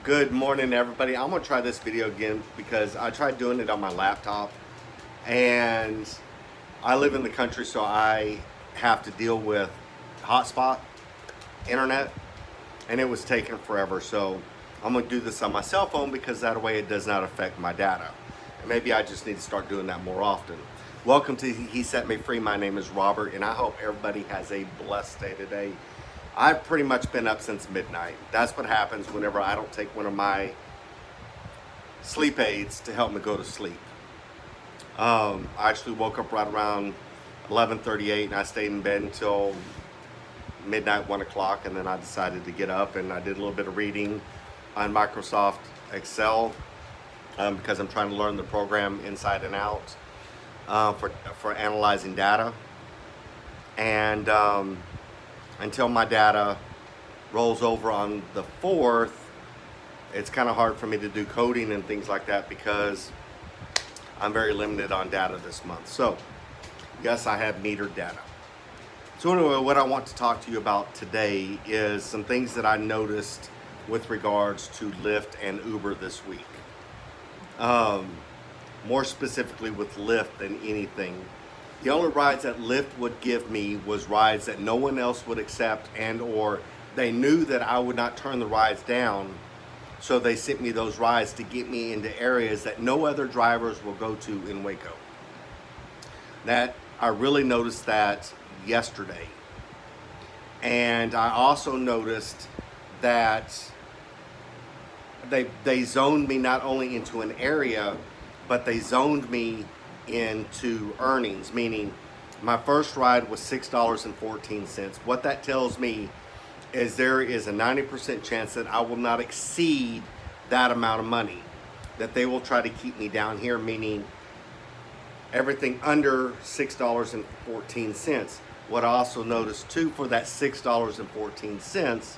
Good morning, everybody. I'm gonna try this video again because I tried doing it on my laptop, and I live in the country, so I have to deal with hotspot internet, and it was taking forever. So I'm gonna do this on my cell phone because that way it does not affect my data. And maybe I just need to start doing that more often. Welcome to He Set Me Free. My name is Robert, and I hope everybody has a blessed day today. I've pretty much been up since midnight. That's what happens whenever I don't take one of my sleep aids to help me go to sleep. I actually woke up right around 11:38, and I stayed in bed until midnight, 1 o'clock, and then I decided to get up, and I did a little bit of reading on Microsoft Excel because I'm trying to learn the program inside and out for analyzing data. And until my data rolls over on the 4th, it's kind of hard for me to do coding and things like that because I'm very limited on data this month. So yes, I have metered data. So anyway, what I want to talk to you about today is some things that I noticed with regards to Lyft and Uber this week. More specifically with Lyft than anything. The only rides that Lyft would give me was rides that no one else would accept, and or they knew that I would not turn the rides down, so they sent me those rides to get me into areas that no other drivers will go to in Waco. That I really noticed that yesterday. And I also noticed that they zoned me not only into an area, but they zoned me into earnings, meaning my first ride was $6.14. What that tells me is there is a 90% chance that I will not exceed that amount of money, that they will try to keep me down here, meaning everything under $6.14. What I also noticed too, for that $6.14,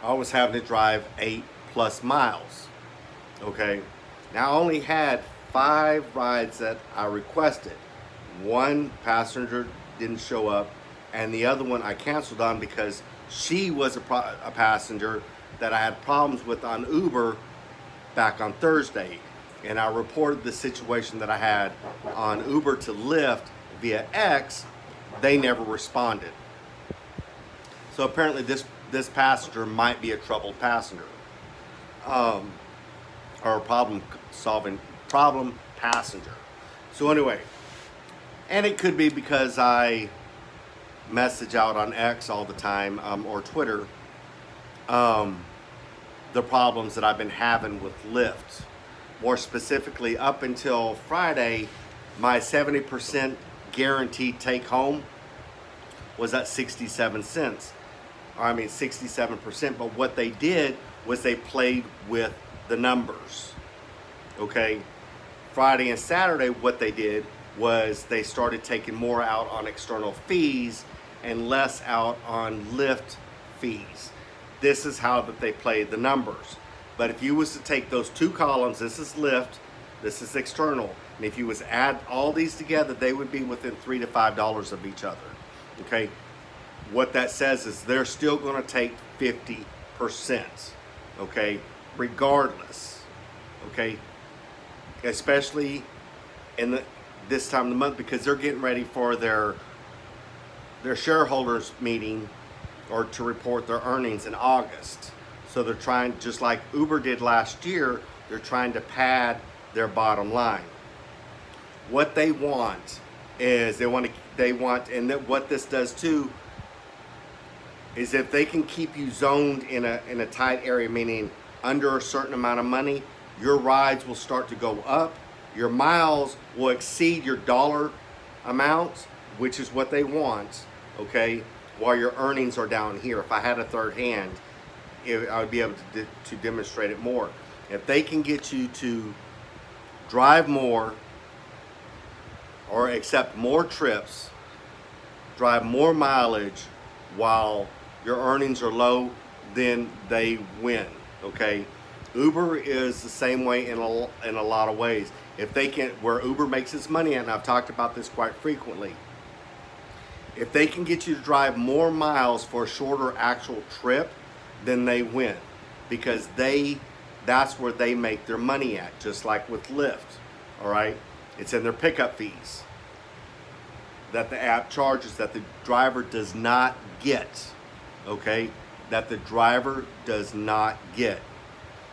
I was having to drive 8+ miles. Okay, now I only had 5 rides that I requested. One passenger didn't show up, and the other one I canceled on because she was a passenger that I had problems with on Uber back on Thursday. And I reported the situation that I had on Uber to Lyft via X. They never responded. So apparently this passenger might be a troubled passenger, or a problem passenger. So anyway, and it could be because I message out on X all the time, or Twitter, the problems that I've been having with Lyft. More specifically, up until Friday, my 70% guaranteed take home was at 67 cents. I mean 67%, but what they did was they played with the numbers. Okay, Friday and Saturday, what they did was they started taking more out on external fees and less out on Lyft fees. This is how that they played the numbers. But if you was to take those two columns, this is Lyft, this is external, and if you was to add all these together, they would be within $3 to $5 of each other. Okay, what that says is they're still going to take 50%. Okay, regardless. Okay, especially in this time of the month, because they're getting ready for their shareholders meeting, or to report their earnings in August. So they're trying, just like Uber did last year, they're trying to pad their bottom line. What they want is and that what this does too is if they can keep you zoned in a tight area, meaning under a certain amount of money, your rides will start to go up, your miles will exceed your dollar amounts, which is what they want, okay, while your earnings are down here. If I had a third hand, I would be able to demonstrate it more. If they can get you to drive more or accept more trips, drive more mileage while your earnings are low, then they win, okay? Uber is the same way in a lot of ways. If they can, where Uber makes its money, and I've talked about this quite frequently, if they can get you to drive more miles for a shorter actual trip, then they win. because that's where they make their money at, just like with Lyft. All right, it's in their pickup fees that the app charges that the driver does not get. Okay, that the driver does not get.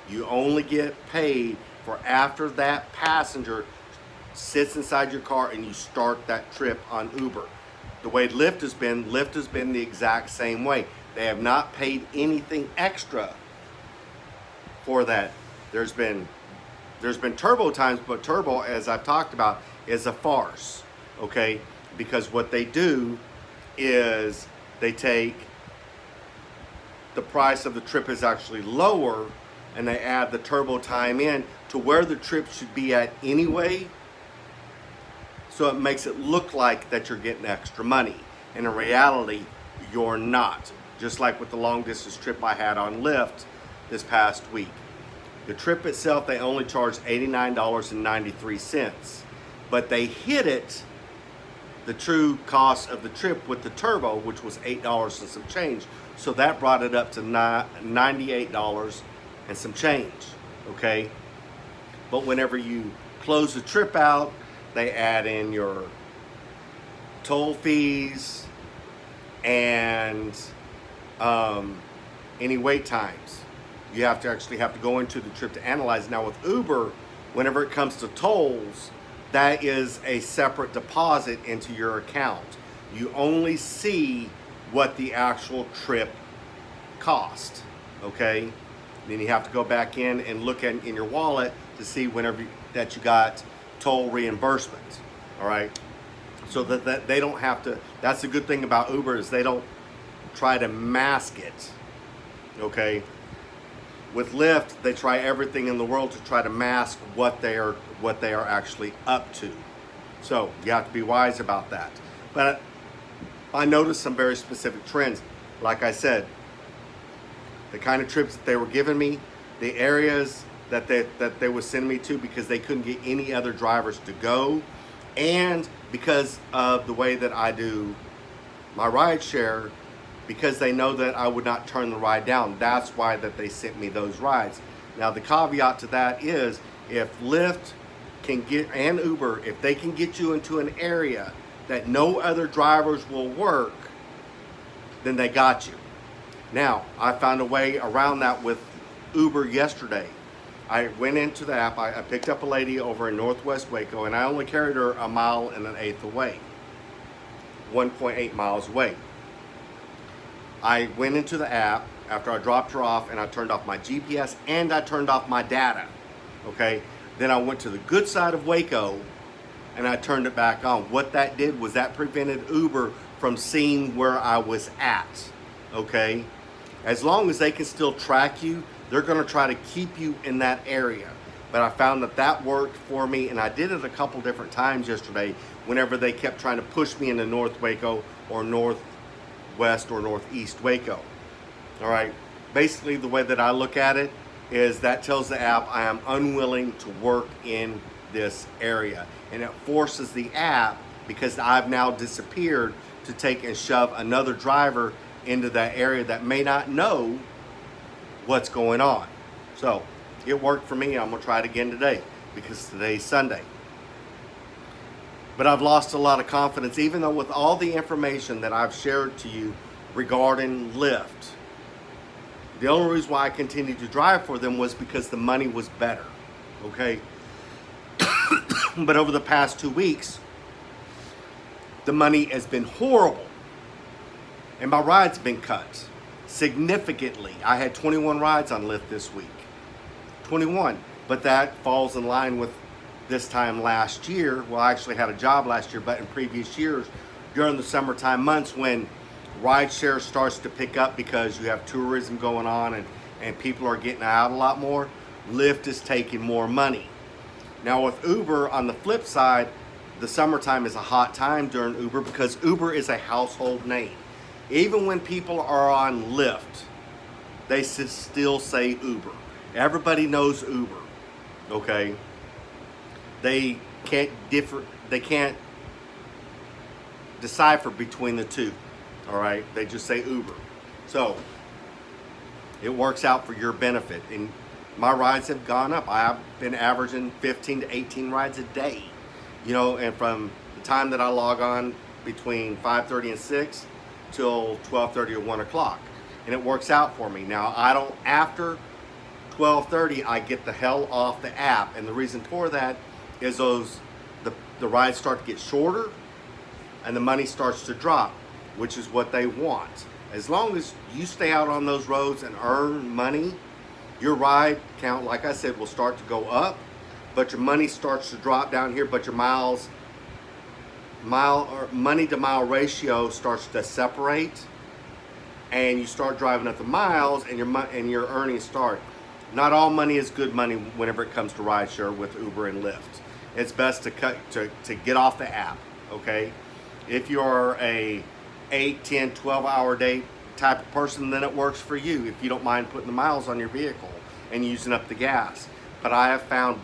You only get paid for after that passenger sits inside your car and you start that trip on Uber. The way Lyft has been the exact same way. They have not paid anything extra for that. There's been turbo times, but turbo, as I've talked about, is a farce. Okay, because what they do is they take the price of the trip is actually lower, and they add the turbo time in to where the trip should be at anyway. So it makes it look like that you're getting extra money. And in reality, you're not. Just like with the long distance trip I had on Lyft this past week. The trip itself, they only charged $89.93. But they hit it, the true cost of the trip with the turbo, which was $8 and some change. So that brought it up to $98 and some change, okay? But whenever you close the trip out, they add in your toll fees and any wait times. You have to go into the trip to analyze. Now with Uber, whenever it comes to tolls, that is a separate deposit into your account. You only see what the actual trip cost, okay? Then you have to go back in and look in your wallet to see whenever that you got toll reimbursement, all right? So that they don't have to, that's the good thing about Uber is they don't try to mask it, okay? With Lyft, they try everything in the world to try to mask what they are actually up to. So you have to be wise about that. But I noticed some very specific trends. Like I said, the kind of trips that they were giving me, the areas that they would send me to because they couldn't get any other drivers to go, and because of the way that I do my ride share, because they know that I would not turn the ride down. That's why that they sent me those rides. Now the caveat to that is if Lyft can get, and Uber, if they can get you into an area that no other drivers will work, then they got you. Now, I found a way around that with Uber yesterday. I went into the app, I picked up a lady over in Northwest Waco, and I only carried her 1.1 miles away, 1.8 miles away. I went into the app after I dropped her off, and I turned off my GPS and I turned off my data, okay? Then I went to the good side of Waco and I turned it back on. What that did was that prevented Uber from seeing where I was at, okay? As long as they can still track you, they're gonna try to keep you in that area. But I found that that worked for me, and I did it a couple different times yesterday whenever they kept trying to push me into North Waco or Northwest or Northeast Waco. All right, basically the way that I look at it is that tells the app I am unwilling to work in this area. And it forces the app, because I've now disappeared, to take and shove another driver into that area that may not know what's going on. So it worked for me. I'm gonna try it again today because today's Sunday. But I've lost a lot of confidence, even though with all the information that I've shared to you regarding Lyft. The only reason why I continued to drive for them was because the money was better, okay? But over the past 2 weeks, the money has been horrible. And my rides have been cut significantly. I had 21 rides on Lyft this week. 21. But that falls in line with this time last year. Well, I actually had a job last year, but in previous years, during the summertime months when rideshare starts to pick up because you have tourism going on and people are getting out a lot more, Lyft is taking more money. Now with Uber, on the flip side, the summertime is a hot time during Uber because Uber is a household name. Even when people are on Lyft, they still say Uber. Everybody knows Uber, okay? They can't decipher between the two, all right? They just say Uber. So It works out for your benefit. And my rides have gone up. I've been averaging 15 to 18 rides a day. You know, and from the time that I log on between 5:30 and 6 till 12:30 or 1 o'clock. And it works out for me. Now, I don't, after 12:30, I get the hell off the app. And the reason for that is the rides start to get shorter and the money starts to drop, which is what they want. As long as you stay out on those roads and earn money, your ride count, like I said, will start to go up, but your money starts to drop down here, but your money to mile ratio starts to separate, and you start driving up the miles, and your earnings start. Not all money is good money whenever it comes to rideshare with Uber and Lyft. It's best to get off the app, okay? If you're a 8, 10, 12 hour day type of person, then it works for you if you don't mind putting the miles on your vehicle and using up the gas. But I have found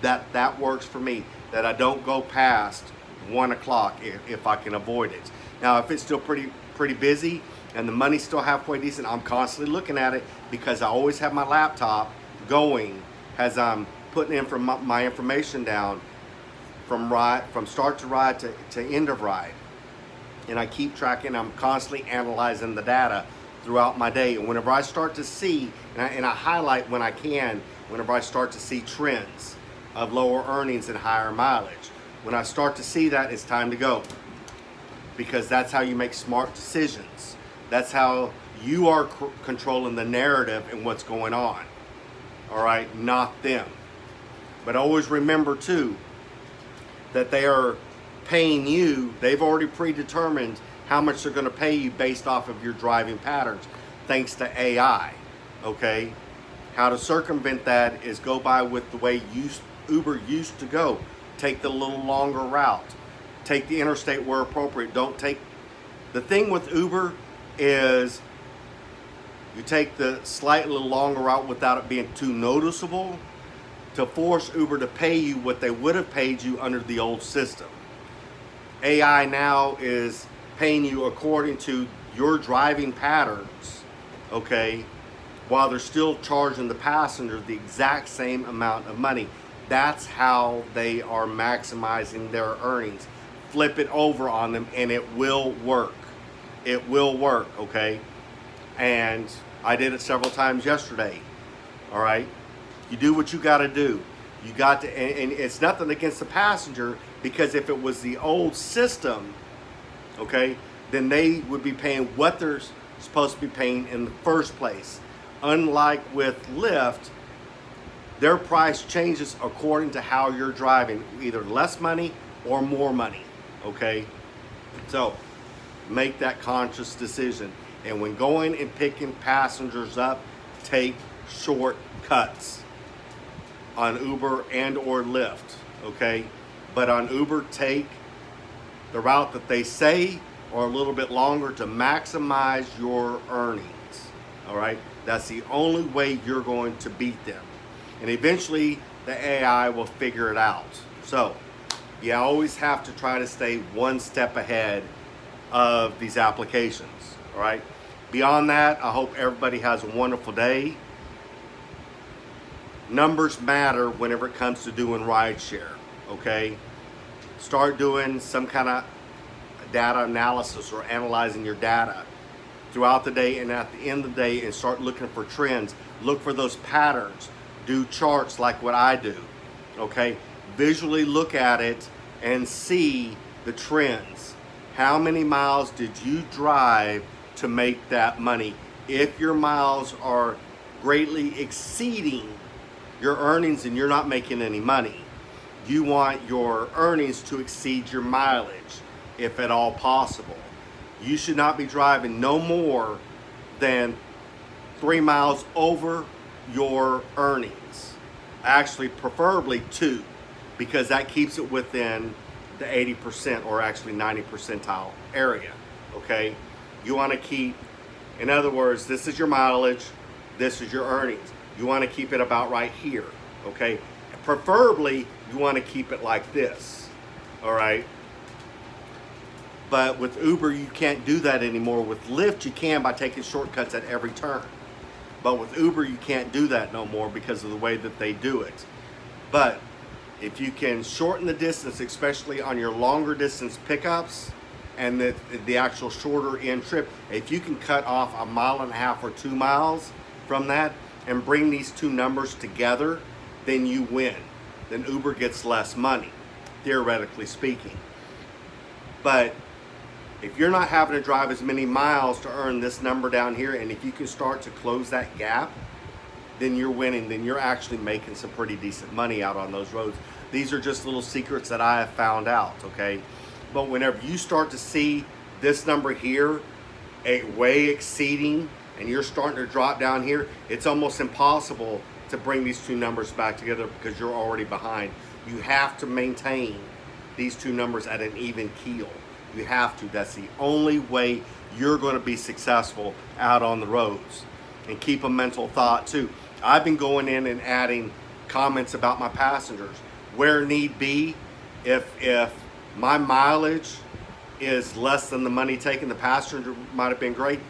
that works for me, that I don't go past 1 o'clock if I can avoid it. Now, if it's still pretty busy and the money's still halfway decent, I'm constantly looking at it because I always have my laptop going as I'm putting in my information down from start to ride to end of ride. And I keep tracking, I'm constantly analyzing the data throughout my day. And whenever I start to see, and I highlight when I can, whenever I start to see trends of lower earnings and higher mileage, when I start to see that, it's time to go. Because that's how you make smart decisions. That's how you are controlling the narrative and what's going on. All right, not them. But always remember too, that they are paying you, they've already predetermined how much they're going to pay you based off of your driving patterns, thanks to AI, okay? How to circumvent that is go by with the way Uber used to go. Take the little longer route. Take the interstate where appropriate. Don't take, the thing with Uber is you take the slightly longer route without it being too noticeable to force Uber to pay you what they would have paid you under the old system. AI now is paying you according to your driving patterns, okay, while they're still charging the passenger the exact same amount of money. That's how they are maximizing their earnings. Flip it over on them and it will work. It will work, okay? And I did it several times yesterday, all right? You do what you got to do. You got to, and it's nothing against the passenger, because if it was the old system, okay, then they would be paying what they're supposed to be paying in the first place. Unlike with Lyft, their price changes according to how you're driving, either less money or more money, okay? So make that conscious decision. And when going and picking passengers up, take shortcuts on Uber and or Lyft, okay? But on Uber, take the route that they say or a little bit longer to maximize your earnings, all right? That's the only way you're going to beat them. And eventually, the AI will figure it out. So, you always have to try to stay one step ahead of these applications, all right? Beyond that, I hope everybody has a wonderful day. Numbers matter whenever it comes to doing rideshare, okay? Start doing some kind of data analysis or analyzing your data throughout the day and at the end of the day, and start looking for trends. Look for those patterns. Do charts like what I do, okay? Visually look at it and see the trends. How many miles did you drive to make that money? If your miles are greatly exceeding your earnings and you're not making any money, you want your earnings to exceed your mileage, if at all possible. You should not be driving no more than 3 miles over your earnings. Actually, preferably 2, because that keeps it within the 80% or actually 90 percentile area, okay? You want to keep, in other words, this is your mileage, this is your earnings. You want to keep it about right here, okay? Preferably, you want to keep it like this, all right? But with Uber, you can't do that anymore. With Lyft, you can by taking shortcuts at every turn. But with Uber, you can't do that no more because of the way that they do it. But if you can shorten the distance, especially on your longer distance pickups and the actual shorter end trip, if you can cut off 1.5 miles or 2 miles from that and bring these two numbers together, then you win. Then Uber gets less money, theoretically speaking. But if you're not having to drive as many miles to earn this number down here, and if you can start to close that gap, then you're winning. Then you're actually making some pretty decent money out on those roads. These are just little secrets that I have found out, okay? But whenever you start to see this number here, way exceeding, and you're starting to drop down here, it's almost impossible to bring these two numbers back together because you're already behind. You have to maintain these two numbers at an even keel. You have to. That's the only way you're going to be successful out on the roads. And keep a mental thought too. I've been going in and adding comments about my passengers where need be. If my mileage is less than the money taken, the passenger might have been great,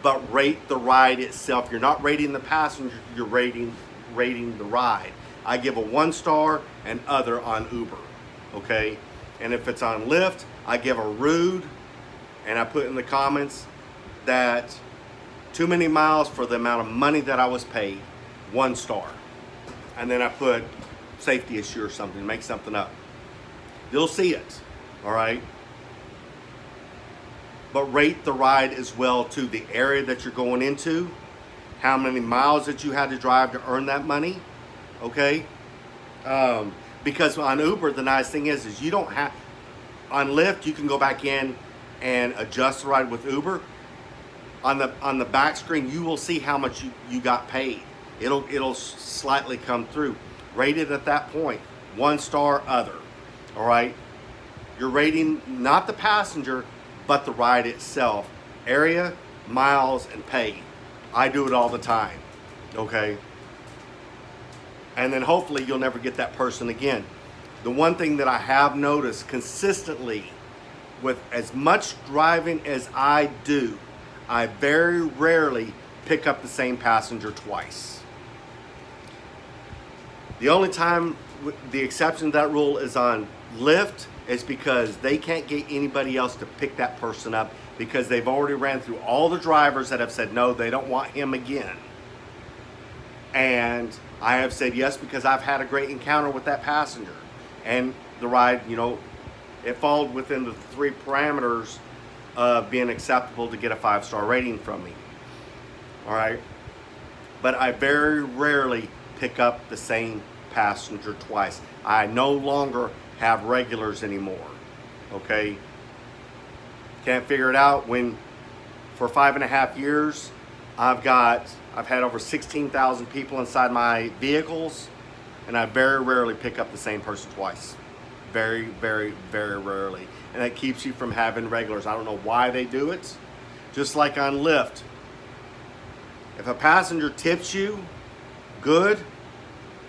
but rate the ride itself. You're not rating the passenger, you're rating the ride. I give a 1 star and other on Uber, okay? And if it's on Lyft, I give a rude, and I put in the comments that too many miles for the amount of money that I was paid, 1 star. And then I put safety issue or something, make something up. You'll see it, all right? But rate the ride as well too, the area that you're going into, how many miles that you had to drive to earn that money, okay? Because on Uber, the nice thing is you don't have, on Lyft, you can go back in and adjust the ride with Uber. On the back screen, you will see how much you got paid. It'll slightly come through. Rate it at that point, 1 star, other, all right? You're rating not the passenger, but the ride itself. Area, miles, and pay. I do it all the time, okay? And then hopefully you'll never get that person again. The one thing that I have noticed consistently with as much driving as I do, I very rarely pick up the same passenger twice. The only time the exception to that rule is on Lyft is because they can't get anybody else to pick that person up because they've already ran through all the drivers that have said no, they don't want him again. And I have said yes because I've had a great encounter with that passenger. And the ride, you know, it followed within the 3 parameters of being acceptable to get a 5-star rating from me. All right. But I very rarely pick up the same passenger twice. I no longer have regulars anymore. Okay. Can't figure it out when for 5.5 years, I've had over 16,000 people inside my vehicles, and I very rarely pick up the same person twice. Very, very, very rarely. And that keeps you from having regulars. I don't know why they do it. Just like on Lyft. If a passenger tips you good,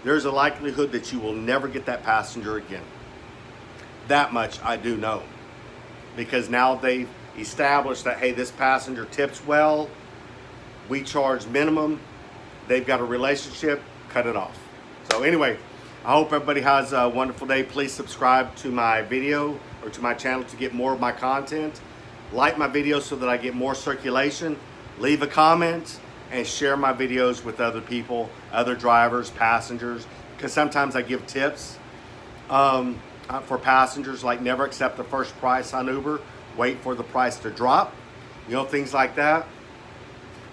there's a likelihood that you will never get that passenger again. That much I do know. Because now they've established that, hey, this passenger tips well, we charge minimum, they've got a relationship, cut it off. So anyway, I hope everybody has a wonderful day. Please subscribe to my video or to my channel to get more of my content. Like my videos so that I get more circulation. Leave a comment and share my videos with other people, other drivers, passengers, because sometimes I give tips for passengers, like never accept the first price on Uber, wait for the price to drop, you know, things like that.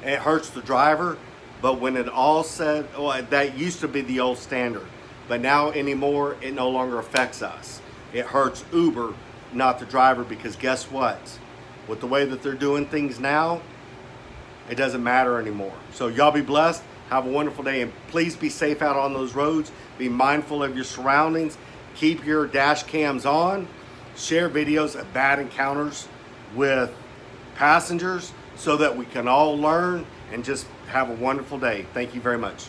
It hurts the driver, but when it all said, well, that used to be the old standard, but now anymore, it no longer affects us. It hurts Uber, not the driver, because guess what? With the way that they're doing things now, it doesn't matter anymore. So y'all be blessed, have a wonderful day, and please be safe out on those roads. Be mindful of your surroundings. Keep your dash cams on. Share videos of bad encounters with passengers so that we can all learn and just have a wonderful day. Thank you very much.